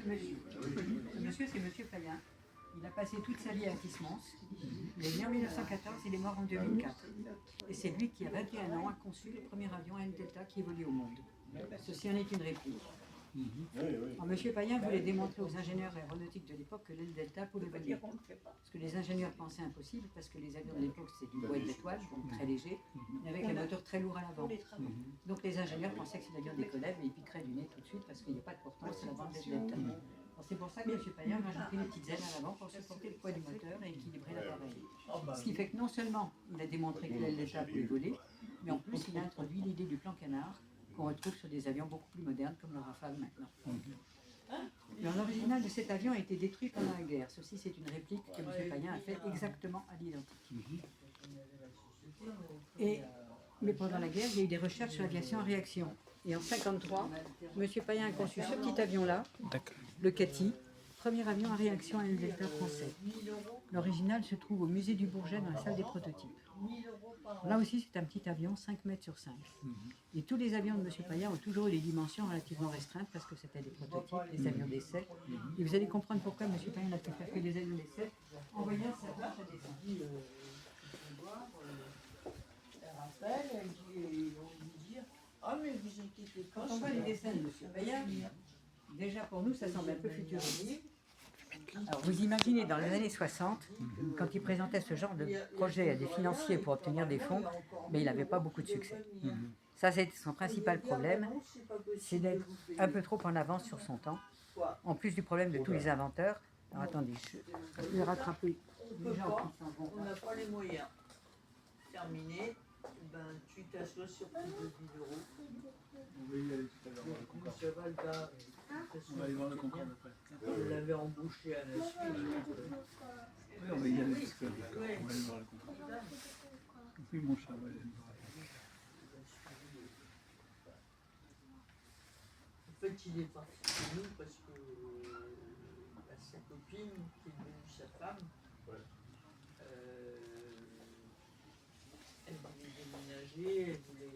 Ce monsieur, c'est monsieur Payen. Il a passé toute sa vie à Athis-Mons. Il est né en 1914, il est mort en 2004. Et c'est lui qui, à 21 ans, a conçu le premier avion AN Delta qui évolue au monde. Ceci en est une réplique. Alors, monsieur Payen voulait démontrer aux ingénieurs aéronautiques de l'époque que l'aile Delta pouvait voler. Parce que les ingénieurs pensaient impossible, parce que les avions de l'époque c'était du bois d'étoile, donc très léger, mais avec un moteur très lourd à l'avant. Donc les ingénieurs pensaient que si l'avion décollait, il piquerait du nez tout de suite parce qu'il n'y a pas de portance à l'avant de l'aile Delta. C'est pour ça que M. Payen a rajouté les petites ailes à l'avant pour supporter le poids du moteur et équilibrer l'appareil. Ce qui fait que non seulement il a démontré que l'aile Delta pouvait voler, mais en plus il a introduit l'idée du plan canard qu'on retrouve sur des avions beaucoup plus modernes comme le Rafale maintenant. L'original de cet avion a été détruit pendant la guerre. Ceci, c'est une réplique que M. Payen a fait exactement à l'identique. Mais pendant la guerre, il y a eu des recherches sur l'aviation en réaction. Et en 1953, M. Payen a conçu ce petit avion-là, le Cathy, premier avion à réaction à un Delta français. L'original se trouve au musée du Bourget dans la salle des prototypes. Là aussi, c'est un petit avion, 5 mètres sur 5. Et tous les avions de M. Payen ont toujours eu des dimensions relativement restreintes parce que c'était des prototypes, des avions d'essai. Et vous allez comprendre pourquoi M. Payen n'a pu faire que des avions d'essai en voyant sa planche à dessin. Ah mais vous inquiétez pas. Quand on voit les dessins de M. Payen, déjà pour nous, ça semble un peu futuriste. Alors vous imaginez dans les années 60, quand il présentait ce genre de projet à des financiers pour obtenir des fonds, mais il n'avait pas beaucoup de succès. Ça, c'est son principal problème, c'est d'être un peu trop en avance sur son temps, en plus du problème de tous les inventeurs. Alors attendez, je vais rattraper les gens qui s'en vont. On n'a pas les moyens. Terminé, ben, tu t'assois sur plus de 10 euros. On va y aller tout à l'heure. Ça va le gars. On va aller voir le Concorde après. On l'avait embauché à la suite. Oui, on va y aller parce que on va aller voir le Concorde. Oui, mon chat va aller le voir. En fait, il est parti de nous parce que sa copine, qui est devenue sa femme, elle voulait déménager, elle voulait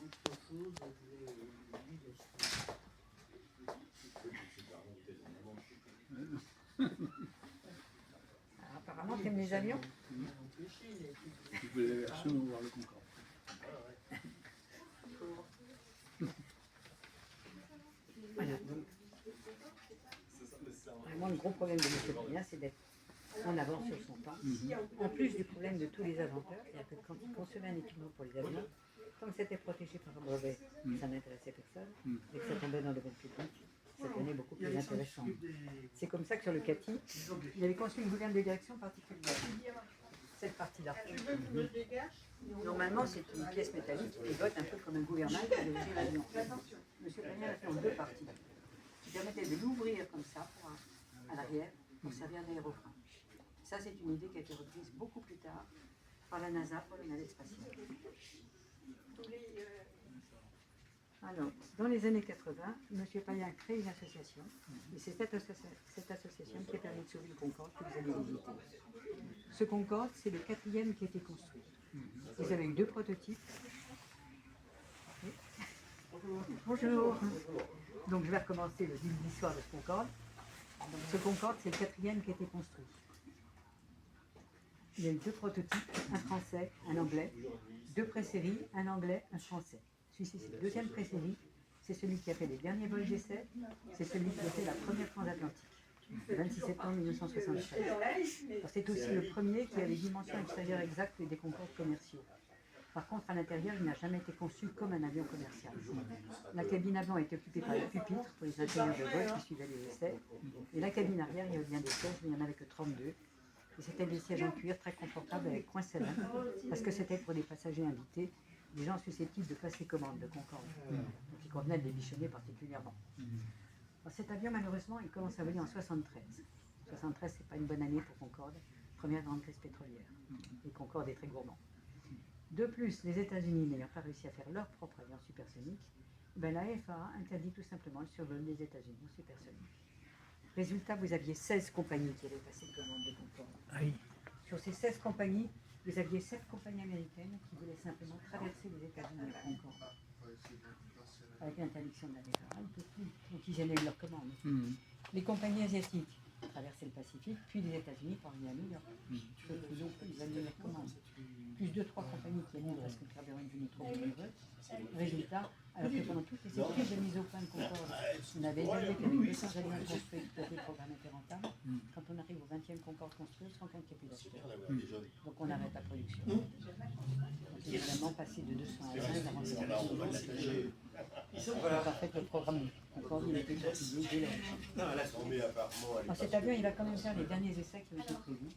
autre chose, elle voulait lui laisser. Apparemment, tu aimes les avions? Je voulais absolument voir le Concorde. Voilà, donc, vraiment le gros problème de M. Payen, c'est d'être en avance sur son temps. En plus du problème de tous les inventeurs, c'est-à-dire que quand ils concevaient un équipement pour les avions, tant que c'était protégé par un brevet, ça n'intéressait personne, et que ça tombait dans le domaine public, ça devenait beaucoup plus intéressant. C'est comme ça que sur le Cathy, il avait conçu une gouverne de direction particulière. Cette partie-là. Normalement, c'est une pièce métallique qui pivote un peu comme un gouvernail pour diriger l'avion. M. Payen l'a fait en deux parties, qui permettait de l'ouvrir comme ça, à l'arrière, pour servir d'aérofrein. Ça, c'est une idée qui a été reprise beaucoup plus tard par la NASA pour les navettes spatiales. Alors, dans les années 80, M. Payen crée une association, et c'est cette association qui a permis de sauver le Concorde que vous allez visiter. Ce Concorde, c'est le 4e qui a été construit. Vous avez eu 2 prototypes. Bonjour. Donc je vais recommencer l'histoire de ce Concorde. Donc, ce Concorde, c'est le 4e qui a été construit. Il y a eu 2 prototypes, un français, un anglais, 2 pré-séries, un anglais, un français. Celui-ci, c'est le 2e pré-série, c'est celui qui a fait les derniers vols d'essai, c'est celui qui a fait la première transatlantique, le 26 septembre 1976. C'est aussi le premier qui a les dimensions extérieures exactes des Concorde commerciaux. Par contre, à l'intérieur, il n'a jamais été conçu comme un avion commercial. La cabine avant était occupée par le pupitre pour les ingénieurs de vol qui suivaient les essais. Et la cabine arrière, il y avait bien des sièges, mais il n'y en avait que 32. Et c'était des sièges en cuir très confortables avec coin salin, parce que c'était pour des passagers invités, des gens susceptibles de passer commande de Concorde. Donc il convenait de les bichonner particulièrement. Alors, cet avion, malheureusement, il commence à voler en 73. 73, c'est pas une bonne année pour Concorde, première grande crise pétrolière. Et Concorde est très gourmand. De plus, les États-Unis n'ayant pas réussi à faire leur propre avion supersonique, ben la FAA interdit tout simplement le survol des États-Unis en supersonique. Résultat, vous aviez 16 compagnies qui avaient passé commande de Concorde. Oui. Sur ces 16 compagnies, vous aviez 7 compagnies américaines qui voulaient simplement traverser les États-Unis à Concorde. Avec l'interdiction de la FAA, ils ne peuvent plus. Donc ils annulent leur commande. Les compagnies asiatiques traversaient le Pacifique, puis les États-Unis pour arriver à New York. Ils ont pris, ils avaient les commandes. Plus de 3 compagnies qui ont mis parce que le carburant est devenu trop onéreux. Résultat, alors que pendant toutes les études de mise au point de Concorde, on avait évalué qu'avec 200 avions construits et le programme était rentable. Quand on arrive au 20e Concorde construit, on se rend compte qu'il n'y a plus d'acheteurs. Donc on arrête la production. Donc évidemment, passer de 200 à 100, ça rend donc en fait, le programme Concorde, il a été continué dès l'origine. Cet avion, il va quand même faire les derniers essais qui ont été prévus.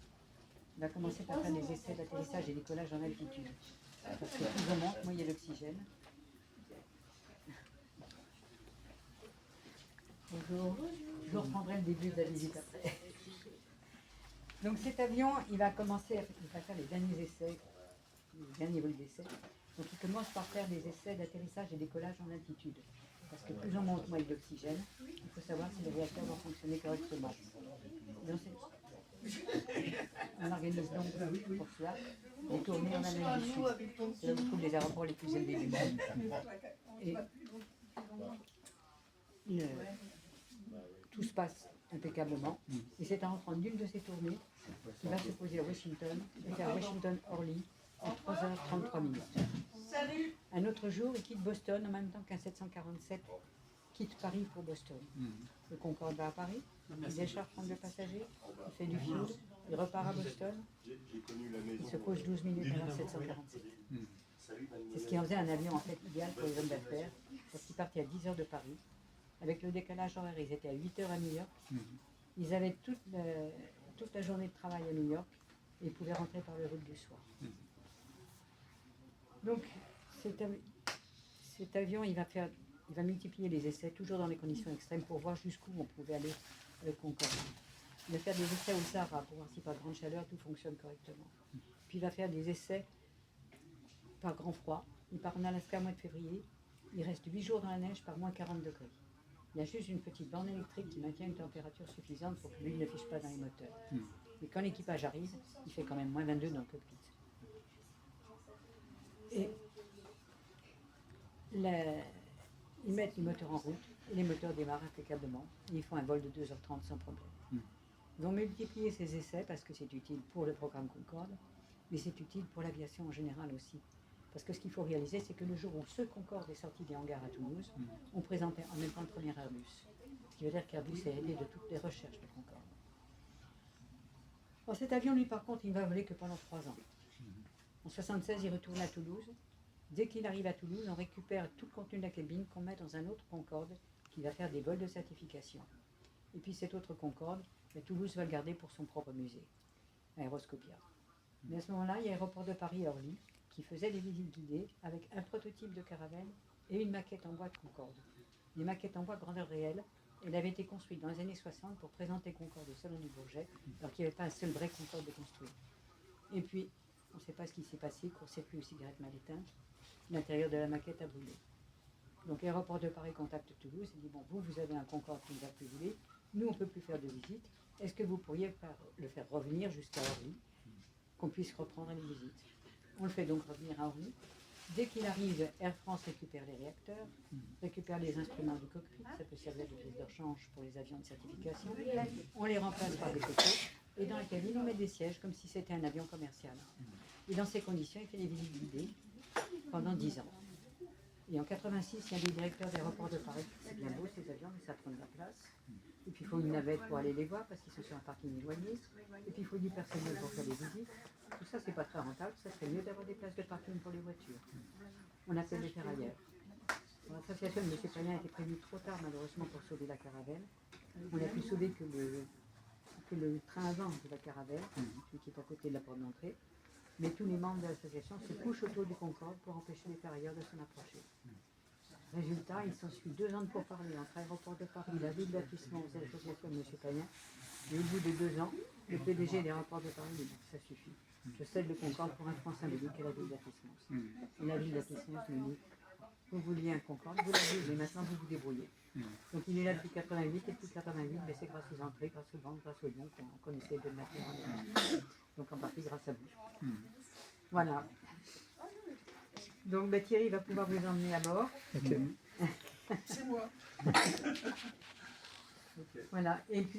Il va commencer par faire des essais d'atterrissage et décollage en altitude. Parce que plus on monte, moins il y a l'oxygène. Bonjour, je vous reprendrai le début de la visite après. Donc cet avion, il va faire les derniers essais, les derniers vols d'essai. Donc il commence par faire des essais d'atterrissage et décollage en altitude. Parce que plus on monte, moins il y a l'oxygène. Il faut savoir si les réacteurs vont fonctionner correctement. Donc, on organise donc pour cela des tournées en Amérique du Sud. C'est là où on trouve les aéroports les plus élevés du monde. Et tout se passe impeccablement. Et c'est en rentrant d'une de ces tournées qu'il va se poser à Washington et faire Washington-Orly en 3h33 minutes. Un autre jour, il quitte Boston en même temps qu'un 747 quitte Paris pour Boston. Le Concorde va à Paris, il décharge 32 passagers, il fait du fuel, il repart à Boston, il se pose 12 minutes avant 747. C'est ce qui en faisait un avion en fait idéal pour les hommes d'affaires, parce qu'ils partaient à 10h de Paris. Avec le décalage horaire, ils étaient à 8h à New York. Ils avaient toute la journée de travail à New York et ils pouvaient rentrer par le route du soir. Donc cet avion, il va multiplier les essais, toujours dans les conditions extrêmes, pour voir jusqu'où on pouvait aller avec Concorde. Il va faire des essais au Sahara pour voir si par grande chaleur tout fonctionne correctement. Puis il va faire des essais par grand froid. Il part en Alaska au mois de février. Il reste 8 jours dans la neige par moins 40 degrés. Il y a juste une petite borne électrique qui maintient une température suffisante pour que l'huile ne fiche pas dans les moteurs. Mais quand l'équipage arrive, il fait quand même moins 22 dans le cockpit. Et ils mettent les moteurs en route et les moteurs démarrent impeccablement. Et ils font un vol de 2h30 sans problème. Ils vont multiplier ces essais parce que c'est utile pour le programme Concorde, mais c'est utile pour l'aviation en général aussi. Parce que ce qu'il faut réaliser, c'est que le jour où ce Concorde est sorti des hangars à Toulouse, on présentait en même temps le premier Airbus. Ce qui veut dire qu'Airbus est aidé de toutes les recherches de Concorde. Alors cet avion, lui, par contre, il ne va voler que pendant 3 ans. En 1976, il retourne à Toulouse. Dès qu'il arrive à Toulouse, on récupère tout le contenu de la cabine qu'on met dans un autre Concorde qui va faire des vols de certification. Et puis cet autre Concorde, Toulouse va le garder pour son propre musée, Aéroscopia. Mais à ce moment-là, il y a l'aéroport de Paris à Orly qui faisait des visites guidées avec un prototype de caravelle et une maquette en bois de Concorde. Les maquettes en bois grandeur réelle, elle avait été construite dans les années 60 pour présenter Concorde au Salon du Bourget, alors qu'il n'y avait pas un seul vrai Concorde de construire. Et puis, on ne sait pas ce qui s'est passé, court-circuit aux cigarettes mal éteintes, l'intérieur de la maquette a brûlé. Donc l'aéroport de Paris contacte Toulouse et dit, bon, vous avez un Concorde qui ne va plus voler, nous on ne peut plus faire de visite, est-ce que vous pourriez le faire revenir jusqu'à Orly, qu'on puisse reprendre les visites? On le fait donc revenir à Orly. Dès qu'il arrive, Air France récupère les réacteurs, récupère les instruments du cockpit, ça peut servir de pièce de rechange pour les avions de certification, on les remplace par des cocots, et dans la cabine on met des sièges comme si c'était un avion commercial. Et dans ces conditions, il fait des visites guidées pendant 10 ans. Et en 86, il y a des directeurs d'aéroports de Paris. C'est bien beau ces avions, mais ça prend de la place. Et puis il faut une navette pour aller les voir parce qu'ils sont sur un parking éloigné. Et puis il faut du personnel pour faire des visites. Tout ça, c'est pas très rentable. Ça serait mieux d'avoir des places de parking pour les voitures. On appelle les ferrailleurs. L'association de M. Payen a été prévue trop tard, malheureusement, pour sauver la caravelle. On a pu sauver que le train avant de la caravelle, celui qui est à côté de la porte d'entrée. Mais tous les membres de l'association se couchent autour du Concorde pour empêcher les ferrailleurs de s'en approcher. Résultat, il s'ensuit 2 ans de pourparlers entre l'aéroport de Paris, la ville d'affichement aux associations de M. Payen. Et au bout de 2 ans, le PDG de l'aéroport de Paris dit ça suffit. Je cède le Concorde pour un franc symbolique à la ville d'affichement. Et la ville d'affichement me dit vous vouliez un Concorde, vous l'avez, mais maintenant vous vous débrouillez. Donc il est là depuis 88 et depuis 88, mais c'est grâce aux entrées, grâce aux banques, grâce aux dons qu'on essaie de le mettre en œuvre. Donc en partie grâce à vous. Voilà. Donc Thierry va pouvoir vous emmener à bord. Okay. C'est moi. Ok. Voilà. Et puis